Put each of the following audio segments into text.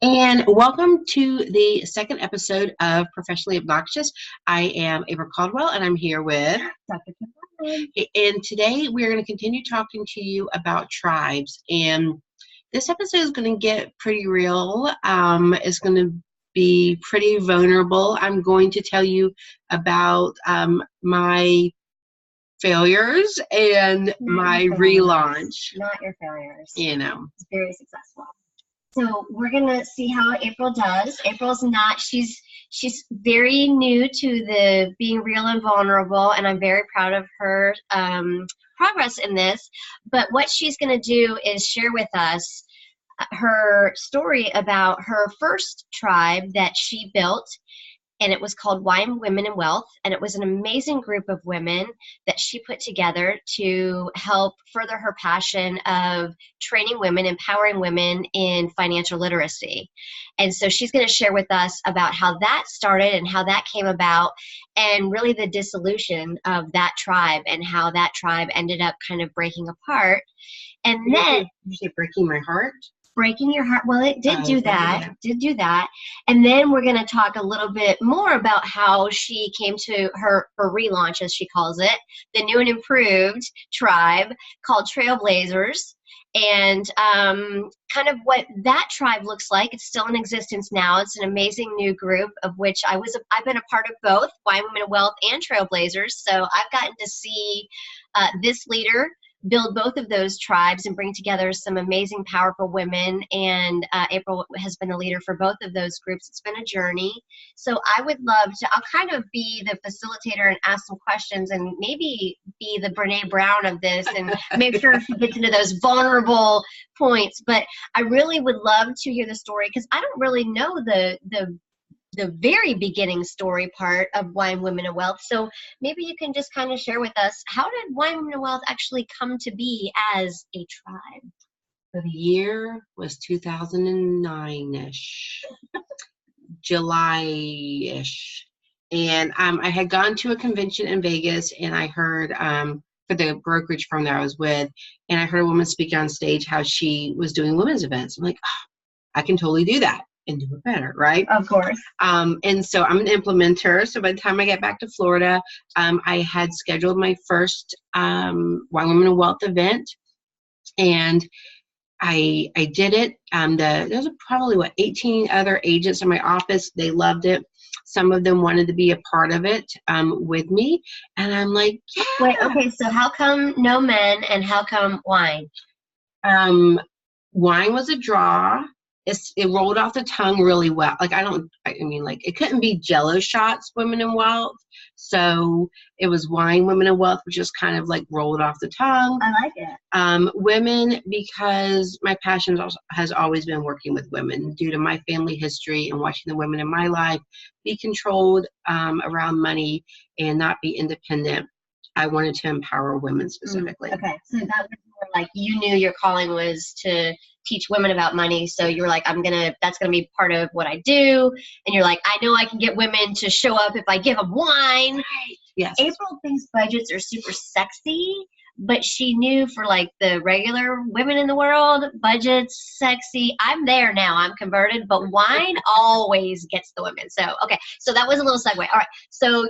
And welcome to the second episode of Professionally Obnoxious. I am April Caldwell, and I'm here with Dr. Cameron. And today we're going to continue talking to you about tribes. And this episode is going to get pretty real. It's going to be pretty vulnerable. I'm going to tell you about my failures and my relaunch. Not your failures. You know. It's very successful. So we're gonna see how April does. April's not. She's very new to the being real and vulnerable, and I'm very proud of her progress in this. But what she's gonna do is share with us her story about her first tribe that she built, and it was called Wine, Women, and Wealth, and it was an amazing group of women that she put together to help further her passion of training women, empowering women in financial literacy. And so she's going to share with us about how that started and how that came about, and really the dissolution of that tribe and how that tribe ended up kind of breaking apart. And then you say breaking my heart? Breaking your heart. Well, it did do that. Yeah. Did do that. And then we're going to talk a little bit more about how she came to her relaunch, as she calls it, the new and improved tribe called Trailblazers, and kind of what that tribe looks like. It's still in existence now. It's an amazing new group of which I've been a part of both Wine, Women, and Wealth and Trailblazers. So I've gotten to see this leader build both of those tribes and bring together some amazing, powerful women. And April has been the leader for both of those groups. It's been a journey. So I would love to, I'll kind of be the facilitator and ask some questions and maybe be the Brene Brown of this and make sure she gets into those vulnerable points. But I really would love to hear the story because I don't really know the very beginning story part of Wine, Women, and Wealth. So maybe you can just kind of share with us, how did Wine, Women, and Wealth actually come to be as a tribe? The year was 2009-ish, July-ish. And I had gone to a convention in Vegas, and I heard, for the brokerage firm that I was with, and I heard a woman speak on stage how she was doing women's events. I'm like, oh, I can totally do that and do it better, right? Of course. And so I'm an implementer. So by the time I get back to Florida, I had scheduled my first Wine, Women, and Wealth event, and I did it. There was probably 18 other agents in my office. They loved it. Some of them wanted to be a part of it with me, and I'm like, yeah. Wait, okay. So how come no men, and how come wine? Wine was a draw. It rolled off the tongue really well. Like, it couldn't be Jello shots, Women in Wealth. So it was Wine, Women in Wealth, which just kind of like rolled off the tongue. I like it. Women, because my passion has always been working with women due to my family history and watching the women in my life be controlled around money and not be independent. I wanted to empower women specifically. Okay, so that was more like you knew your calling was to teach women about money, so you were like, that's gonna be part of what I do, and you're like, I know I can get women to show up if I give them wine. Right. Yes. April thinks budgets are super sexy, but she knew for like the regular women in the world, budgets sexy. I'm there now. I'm converted, but wine always gets the women. So okay, so that was a little segue. All right, so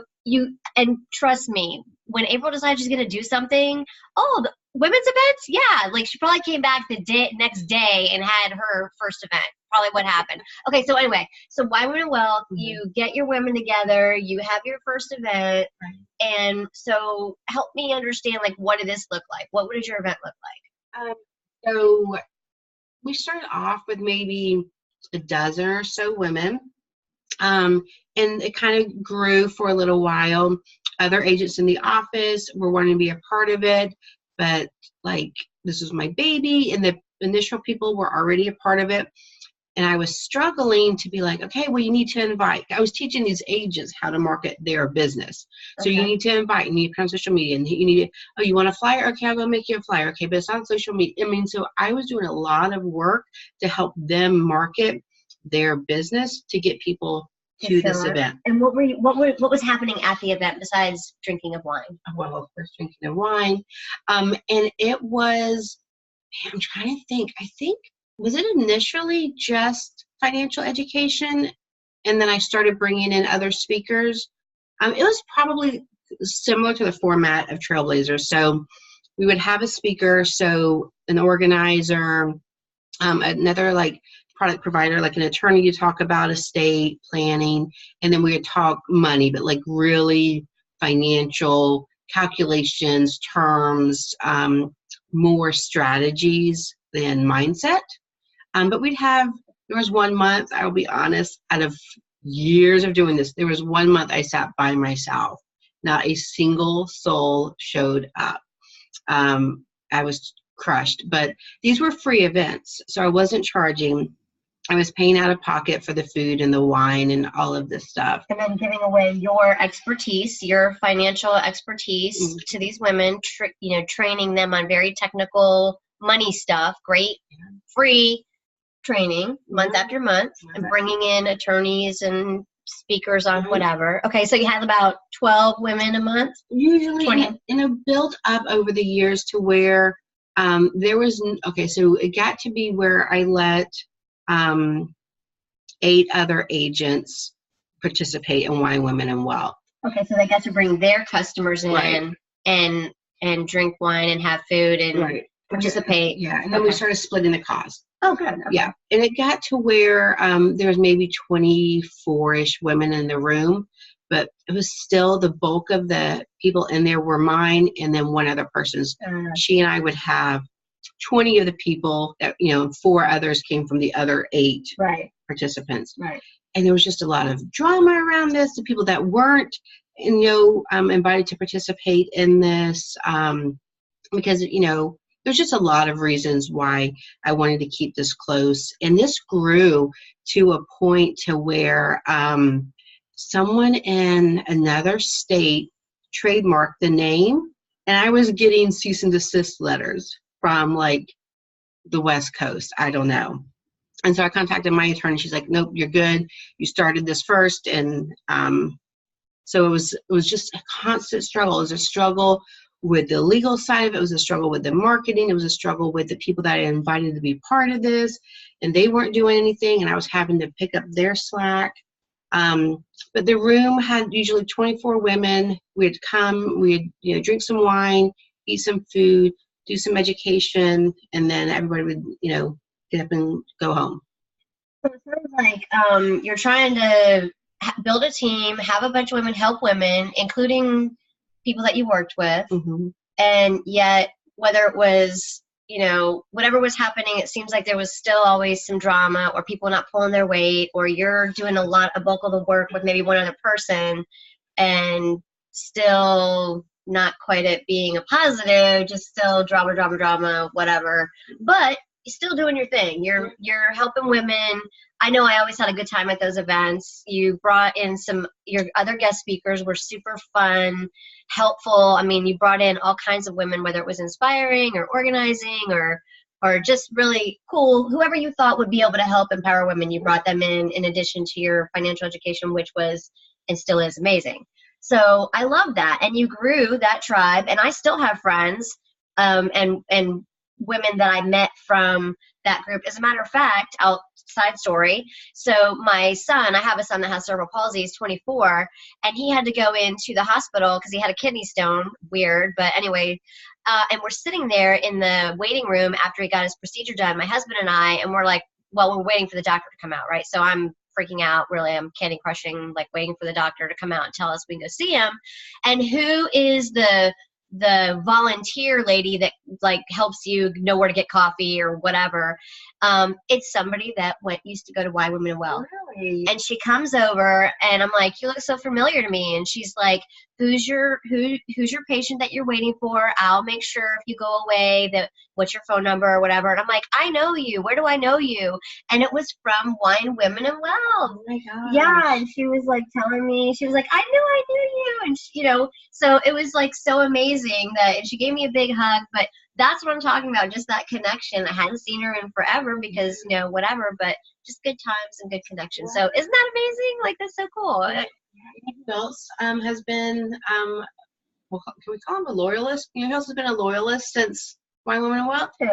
and trust me, when April decided she's gonna do something, the women's events, yeah, like she probably came back the next day and had her first event. Probably what happened. Okay, so anyway, so Wine, Women, and Wealth, you get your women together, you have your first event, and so help me understand, like, what did this look like? What did your event look like? So we started off with maybe a dozen or so women, and it kind of grew for a little while. Other agents in the office were wanting to be a part of it, but like, this was my baby, and the initial people were already a part of it. And I was struggling to be like, okay, well, you need to invite. I was teaching these agents how to market their business. So you need to invite, you need to put on social media, and you need to, oh, you want a flyer? Okay, I'll go make you a flyer. Okay, but it's on social media. I mean, so I was doing a lot of work to help them market their business to get people to this event. And what was happening at the event besides drinking of wine? Well, of course, drinking of wine. And it was, I'm trying to think, I think, was it initially just financial education, and then I started bringing in other speakers. It was probably similar to the format of Trailblazers. So we would have a speaker, so an organizer, another like product provider, like an attorney to talk about estate planning, and then we would talk money, but like really financial calculations, terms, more strategies than mindset. But there was 1 month, I will be honest, out of years of doing this, there was 1 month I sat by myself. Not a single soul showed up. I was crushed, but these were free events, so I wasn't charging. I was paying out of pocket for the food and the wine and all of this stuff. And then giving away your expertise, your financial expertise to these women, training them on very technical money stuff, great free training month after month, and bringing in attorneys and speakers on whatever. Okay, so you had about 12 women a month? Usually, 20. And it built up over the years to where there was, so it got to be where I let 8 other agents participate in Wine, Women, and Wealth. Okay, so they got to bring their customers in and drink wine and have food and participate. Yeah, and then we started splitting the cost. Oh, good. Okay. Yeah, and it got to where there was maybe 24-ish women in the room, but it was still the bulk of the people in there were mine, and then one other person's. She and I would have 20 of the people that, 4 others came from the other 8 participants. Right. And there was just a lot of drama around this. The people that weren't, invited to participate in this, because, there's just a lot of reasons why I wanted to keep this close. And this grew to a point to where someone in another state trademarked the name, and I was getting cease and desist letters from like the West Coast. I don't know. And so I contacted my attorney. She's like, nope, you're good. You started this first. And so it was just a constant struggle. It was a struggle with the legal side of it. It was a struggle with the marketing. It was a struggle with the people that I invited to be part of this, and they weren't doing anything, and I was having to pick up their slack. But the room had usually 24 women. We'd come, we'd drink some wine, eat some food, do some education, and then everybody would get up and go home. So it sounds like you're trying to build a team, have a bunch of women help women, including people that you worked with, and yet whether it was whatever was happening, it seems like there was still always some drama, or people not pulling their weight, or you're doing a bulk of the work with maybe one other person and still not quite it being a positive, just still drama, whatever, but you're still doing your thing. You're helping women. I know I always had a good time at those events. You brought in your other guest speakers were super fun, helpful. I mean, you brought in all kinds of women, whether it was inspiring or organizing or just really cool. Whoever you thought would be able to help empower women, you brought them in addition to your financial education, which was and still is amazing. So I love that. And you grew that tribe, and I still have friends and women that I met from that group. As a matter of fact, side story. So my son, I have a son that has cerebral palsy. He's 24, and he had to go into the hospital because he had a kidney stone. Weird, but anyway. And we're sitting there in the waiting room after he got his procedure done, my husband and I, and we're like, well, we're waiting for the doctor to come out, right? So I'm freaking out, really. I'm candy crushing, like waiting for the doctor to come out and tell us we can go see him. And who is the volunteer lady that like helps you know where to get coffee or whatever? It's somebody that used to go to Wine, Women, and Wealth. Really? And she comes over, and I'm like, you look so familiar to me. And she's like, who's your patient that you're waiting for? I'll make sure if you go away what's your phone number or whatever. And I'm like, I know you. Where do I know you? And it was from Wine, Women, and Wealth. Oh my gosh. Yeah. And she was like telling me, she was like, I knew you. And so it was like so amazing and she gave me a big hug. But that's what I'm talking about, just that connection. I hadn't seen her in forever because, whatever, but just good times and good connection. So isn't that amazing? Like, that's so cool. Phelps has been, can we call him a loyalist? Phelps has been a loyalist since Wine, Women, and Wealth. Who?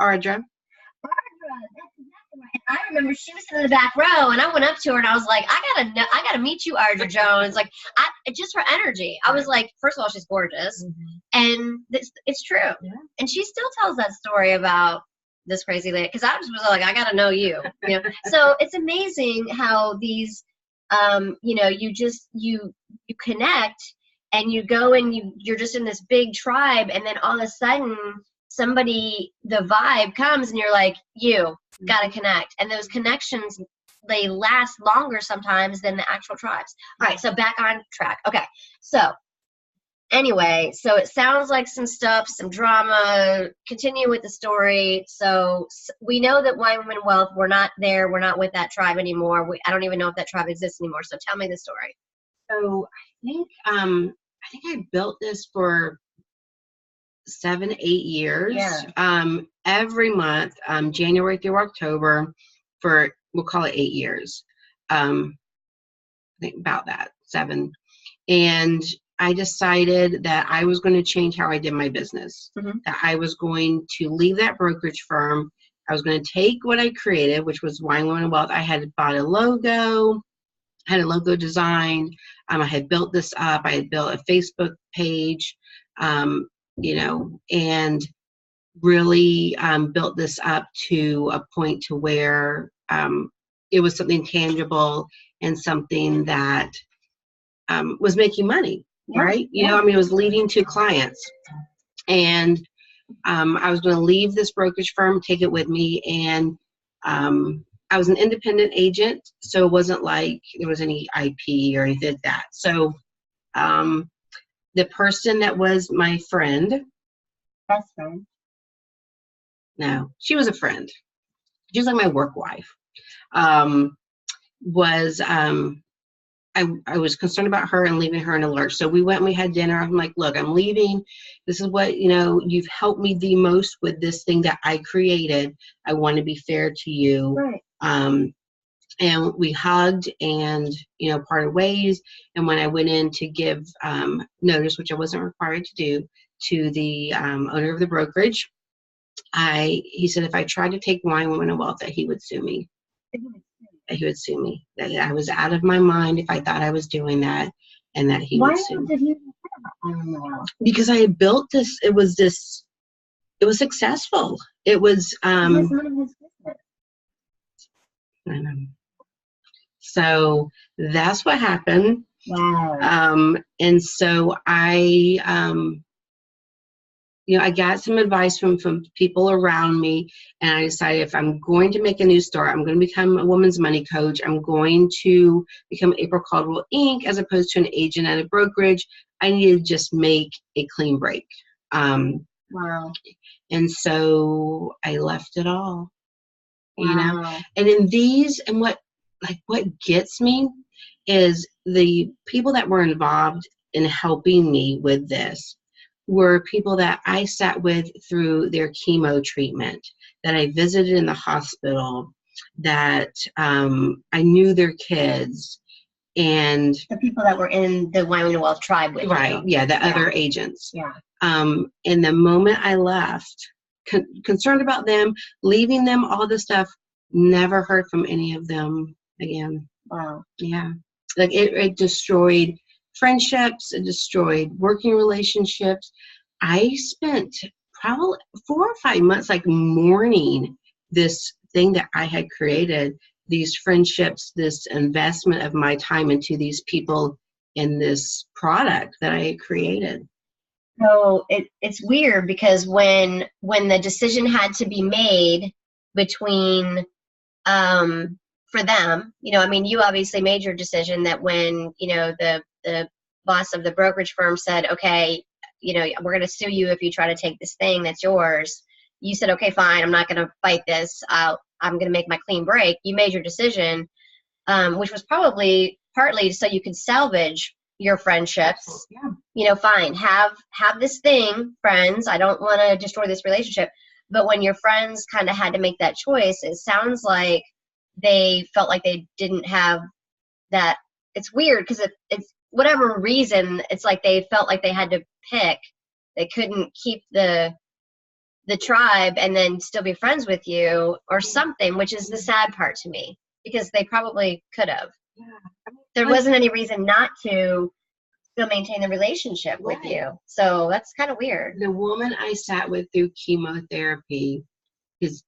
Ardra. That's exactly And I remember she was sitting in the back row, and I went up to her and I was like, I gotta meet you, Audra Jones. Like, just her energy. I was like, first of all, she's gorgeous, and it's true. Yeah. And she still tells that story about this crazy lady, because I was like, I gotta know you. You know, so it's amazing how these, you know, you connect, and you go and you're just in this big tribe, and then all of a sudden the vibe comes, and you're like, you gotta connect. And those connections, they last longer sometimes than the actual tribes. All right, so back on track. Okay, so anyway, so it sounds like some drama. Continue with the story. So we know that Wine Women Wealth, we're not there. We're not with that tribe anymore. I don't even know if that tribe exists anymore. So tell me the story. So I think I built this for 7-8 years. Yeah. Every month, January through October, we'll call it 8 years. I think about that, 7. And I decided that I was going to change how I did my business. That I was going to leave that brokerage firm. I was going to take what I created, which was Wine Women Wealth. I had bought a logo, had a logo designed. I had built this up. I had built a Facebook page, you know, and really built this up to a point to where it was something tangible and something that was making money, right? You know, I mean, it was leading to clients. And I was going to leave this brokerage firm, take it with me, and I was an independent agent, so it wasn't like there was any IP or anything like that. So the person that was my friend, best friend, no, she was a friend. She was like my work wife. I was concerned about her and leaving her in a lurch. So we went and we had dinner. I'm like, look, I'm leaving. This is what, you know, you've helped me the most with this thing that I created. I want to be fair to you. Right. And we hugged and, you know, parted ways. And when I went in to give notice, which I wasn't required to do, to the owner of the brokerage, he said if I tried to take Wine Women and Wealth, that he would sue me. That he would sue me. That I was out of my mind if I thought I was doing that, and that he would sue me. Why did he? I don't know. Because I had built this. It was successful. It was. I know. So that's what happened. Wow. And so you know, I got some advice from people around me, and I decided if I'm going to make a new start, I'm going to become a woman's money coach. I'm going to become April Caldwell Inc. as opposed to an agent at a brokerage. I needed to just make a clean break. Wow. And so I left it all. Wow. You know, and in these, and what gets me is the people that were involved in helping me with this were people that I sat with through their chemo treatment, that I visited in the hospital, that I knew their kids, and the people that were in the Wine Women Wealth tribe with you. Yeah, the other agents. Yeah. And the moment I left, concerned about them, leaving them, all this stuff, never heard from any of them again. Wow. Yeah. Like it destroyed friendships, it destroyed working relationships. I spent probably 4 or 5 months like mourning this thing that I had created, these friendships, this investment of my time into these people in this product that I had created. So it's weird because when the decision had to be made between for them, you know, I mean, you obviously made your decision that when, you know, the boss of the brokerage firm said, okay, you know, we're going to sue you if you try to take this thing that's yours. You said, okay, fine, I'm not going to fight this. I'm going to make my clean break. You made your decision, which was probably partly so you could salvage your friendships. Yeah. You know, fine, have this thing, friends. I don't want to destroy this relationship. But when your friends kind of had to make that choice, it sounds like they felt like they didn't have that. It's weird because it's whatever reason, it's like they felt like they had to pick. They couldn't keep the the tribe and then still be friends with you or something, which is the sad part to me, because they probably could have. Yeah. There wasn't any reason not to still maintain the relationship with you. So that's kind of weird. The woman I sat with through chemotherapy, because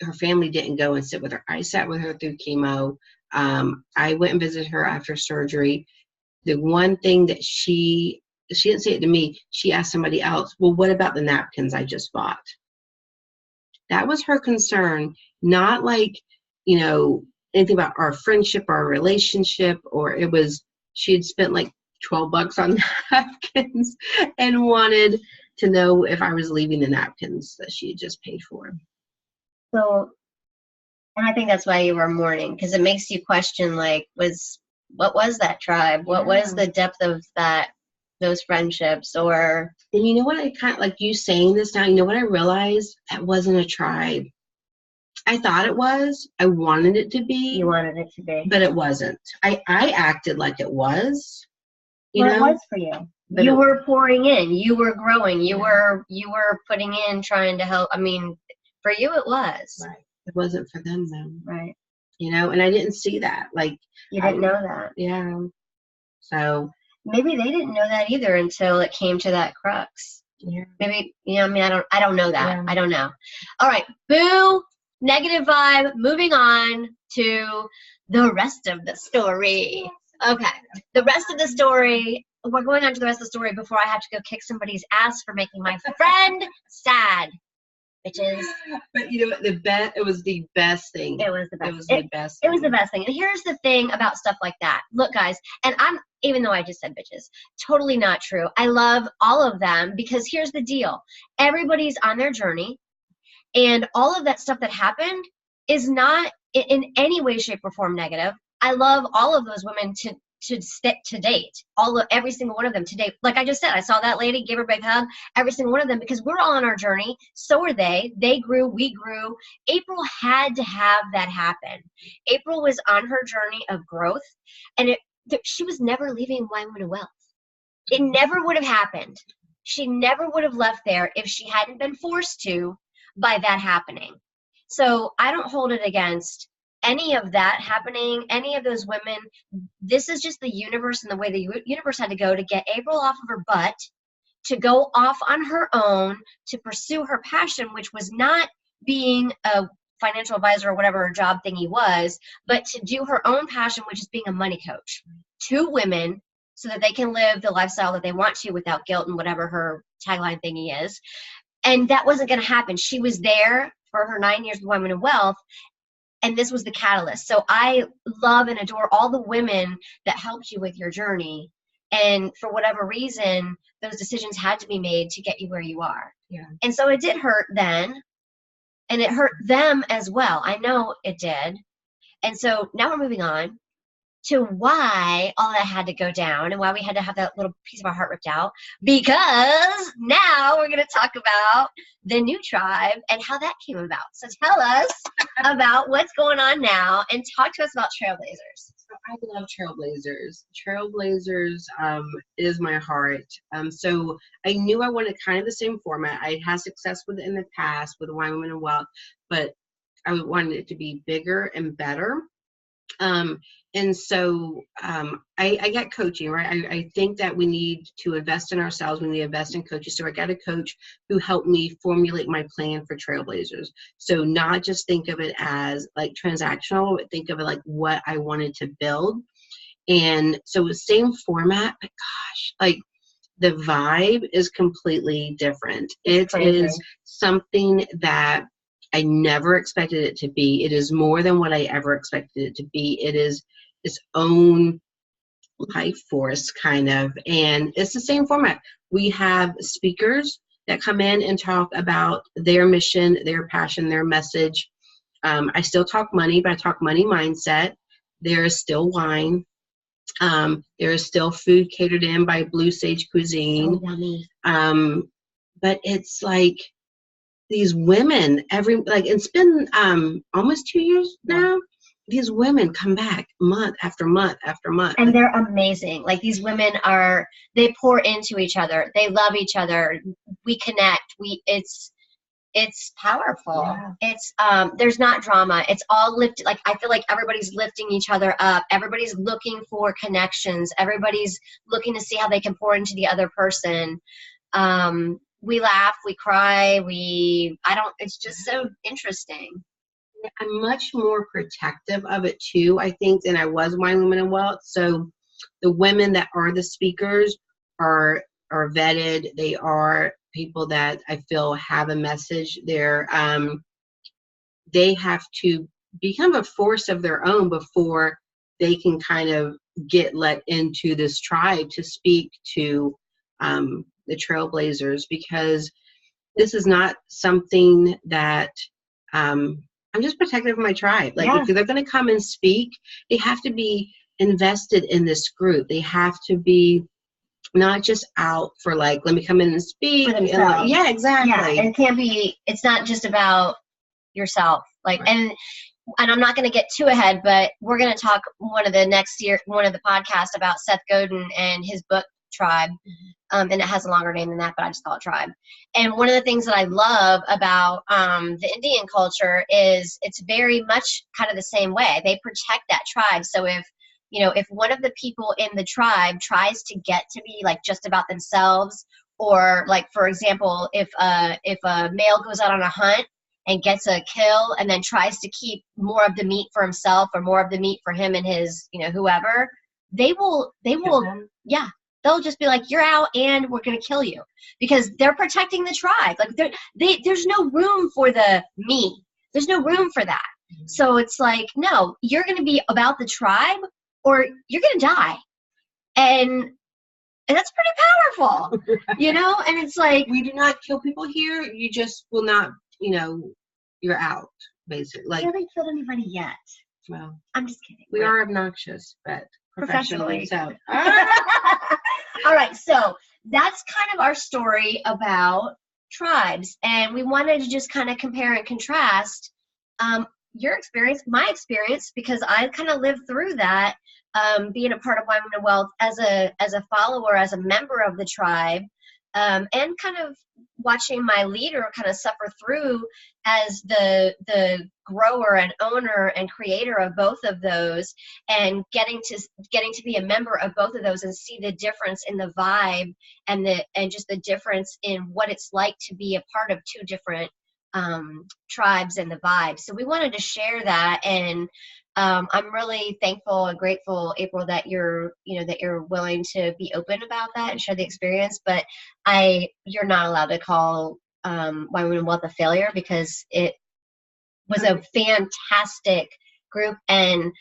her family didn't go and sit with her. I sat with her through chemo. I went and visited her after surgery. The one thing that she didn't say it to me, she asked somebody else, well, what about the napkins I just bought? That was her concern, not like, anything about our friendship, our relationship, or it was, she had spent like $12 on napkins and wanted to know if I was leaving the napkins that she had just paid for. So, and I think that's why you were mourning, because it makes you question, like, what was that tribe? What was the depth of those friendships? Or, and you know what, I kind of, like you saying this now, you know what I realized? That wasn't a tribe. I thought it was. I wanted it to be. You wanted it to be. But it wasn't. I acted like it was. It was for you. But you were pouring in. You were growing. You were putting in, trying to help. I mean, for you it was. Right. It wasn't for them though. Right. And I didn't see that. Like, you didn't know that. Yeah. So maybe they didn't know that either until it came to that crux. Yeah. Maybe, I mean, I don't know that. Yeah. I don't know. All right. Boo. Negative vibe. Moving on to the rest of the story. Okay. The rest of the story. We're going on to the rest of the story before I have to go kick somebody's ass for making my friend sad. Bitches. But you know what? It was the best thing. It was the best. It was the best. It was the best thing. And here's the thing about stuff like that. Look, guys, and even though I just said bitches, totally not true. I love all of them, because here's the deal. Everybody's on their journey, and all of that stuff that happened is not in any way, shape, or form negative. I love all of those women to stick to date, every single one of them to date. Like I just said, I saw that lady, gave her a big hug, every single one of them, because we're all on our journey. So are they. They grew, we grew. April had to have that happen. April was on her journey of growth, and she was never leaving Wine Women Wealth. It never would have happened. She never would have left there if she hadn't been forced to by that happening. So I don't hold it against any of that happening, any of those women. This is just the universe, and the way the universe had to go to get April off of her butt, to go off on her own, to pursue her passion, which was not being a financial advisor or whatever her job thingy was, but to do her own passion, which is being a money coach to women so that they can live the lifestyle that they want to without guilt and whatever her tagline thingy is. And that wasn't going to happen. She was there for her 9 years with Women in Wealth, and this was the catalyst. So I love and adore all the women that helped you with your journey. And for whatever reason, those decisions had to be made to get you where you are. Yeah. And so it did hurt then, and it hurt them as well. I know it did. And so now we're moving on to why all that had to go down and why we had to have that little piece of our heart ripped out, because now we're going to talk about the new tribe and how that came about. So tell us about what's going on now and talk to us about Trailblazers. I love Trailblazers. Trailblazers is my heart. So I knew I wanted kind of the same format. I had success with it in the past with Wine Women and Wealth, but I wanted it to be bigger and better. And so I got coaching, right? I think that we need to invest in ourselves. We need to invest in coaches. So I got a coach who helped me formulate my plan for Trailblazers. So not just think of it as like transactional, but think of it like what I wanted to build. And so the same format, but gosh, like the vibe is completely different. It is something that I never expected it to be. It is more than what I ever expected it to be. It is its own life force, kind of. And it's the same format. We have speakers that come in and talk about their mission, their passion, their message. I still talk money, but I talk money mindset. There is still wine. There is still food catered in by Blue Sage Cuisine. So yummy. But it's like, these women, it's been almost 2 years now. These women come back month after month after month. And they're amazing. Like, these women they pour into each other. They love each other. We connect. It's it's powerful. Yeah. It's there's not drama. It's all lifted. Like, I feel like everybody's lifting each other up. Everybody's looking for connections. Everybody's looking to see how they can pour into the other person. We laugh, we cry, it's just so interesting. I'm much more protective of it too, I think, than I was Wine Women in Wealth. So the women that are the speakers are vetted. They are people that I feel have a message. They have to become a force of their own before they can kind of get let into this tribe to speak to the trailblazers, because this is not something that I'm just protective of my tribe. Like, if they're going to come and speak, they have to be invested in this group. They have to be not just out for, like, let me come in and speak. For themselves. Yeah, exactly. And it's not just about yourself. Like, right. And I'm not going to get too ahead, but we're going to talk one of the podcasts about Seth Godin and his book Tribe. And it has a longer name than that, but I just call it Tribe. And one of the things that I love about the Indian culture is it's very much kind of the same way. They protect that tribe. So if one of the people in the tribe tries to get to be like just about themselves, or like, for example, if a male goes out on a hunt and gets a kill and then tries to keep more of the meat for himself or more of the meat for him and his, whoever, they will, yeah. They'll just be like, you're out and we're going to kill you, because they're protecting the tribe. Like, there's no room for the me. There's no room for that. Mm-hmm. So it's like, no, you're going to be about the tribe or you're going to die. And that's pretty powerful, and it's like, we do not kill people here. You just will not, you're out, basically. Like, I haven't killed anybody yet. Well, I'm just kidding. We are obnoxious, but professionally so. All right, so that's kind of our story about tribes, and we wanted to just kind of compare and contrast your experience, my experience, because I kind of lived through that, being a part of Wine Women in Wealth as a follower, as a member of the tribe, and kind of watching my leader kind of suffer through as the grower and owner and creator of both of those, and getting to be a member of both of those and see the difference in the vibe and just the difference in what it's like to be a part of two different tribes and the vibe. So we wanted to share that, and I'm really thankful and grateful, April, that you're willing to be open about that and share the experience. But you're not allowed to call Wine Women in Wealth a failure, because it was a fantastic group, and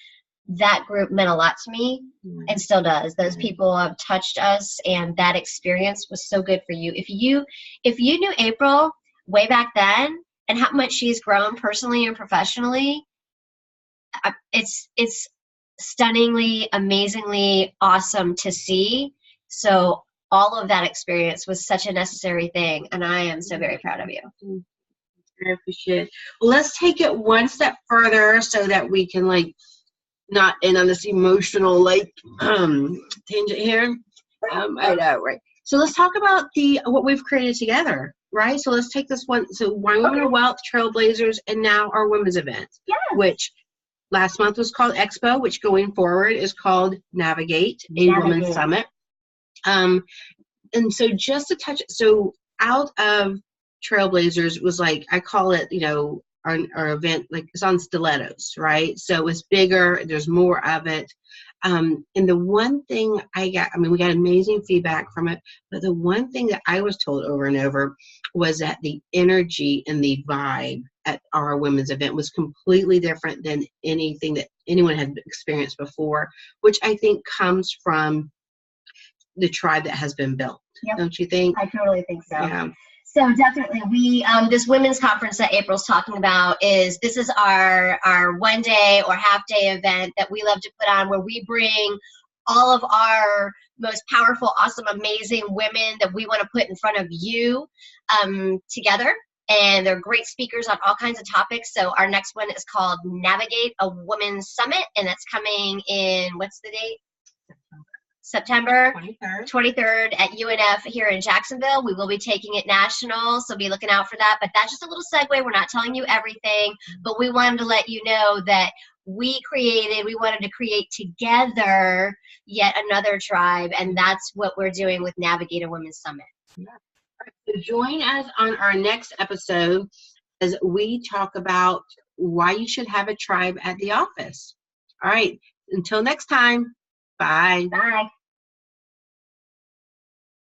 that group meant a lot to me and still does. Those people have touched us, and that experience was so good for you. If you knew April way back then and how much she's grown personally and professionally, it's stunningly, amazingly awesome to see. So all of that experience was such a necessary thing, and I am so very proud of you. I appreciate it. Well, let's take it one step further so that we can not end on this emotional tangent here. I know, right? So let's talk about what we've created together, right? So let's take this one. So Wine Women in Wealth, Trailblazers, and now our women's event, which last month was called Expo, which going forward is called Navigate, a Women's Summit. And so just to touch, so out of Trailblazers was I call it, our event, it's on stilettos, right? So it's bigger, there's more of it. And the one thing we got amazing feedback from it, but the one thing that I was told over and over was that the energy and the vibe at our women's event was completely different than anything that anyone had experienced before, which I think comes from the tribe that has been built. Yep. Don't you think? I totally think so. Yeah. So definitely, we this women's conference that April's talking about is our one day or half day event that we love to put on, where we bring all of our most powerful, awesome, amazing women that we want to put in front of you together. And they're great speakers on all kinds of topics. So our next one is called Navigate, a Women's Summit, and that's coming in, what's the date? September 23rd. 23rd at UNF here in Jacksonville. We will be taking it national, so be looking out for that. But that's just a little segue. We're not telling you everything, but we wanted to let you know that we wanted to create together yet another tribe, and that's what we're doing with Navigate a Women's Summit. Yeah. So join us on our next episode as we talk about why you should have a tribe at the office. All right. Until next time. Bye. Bye.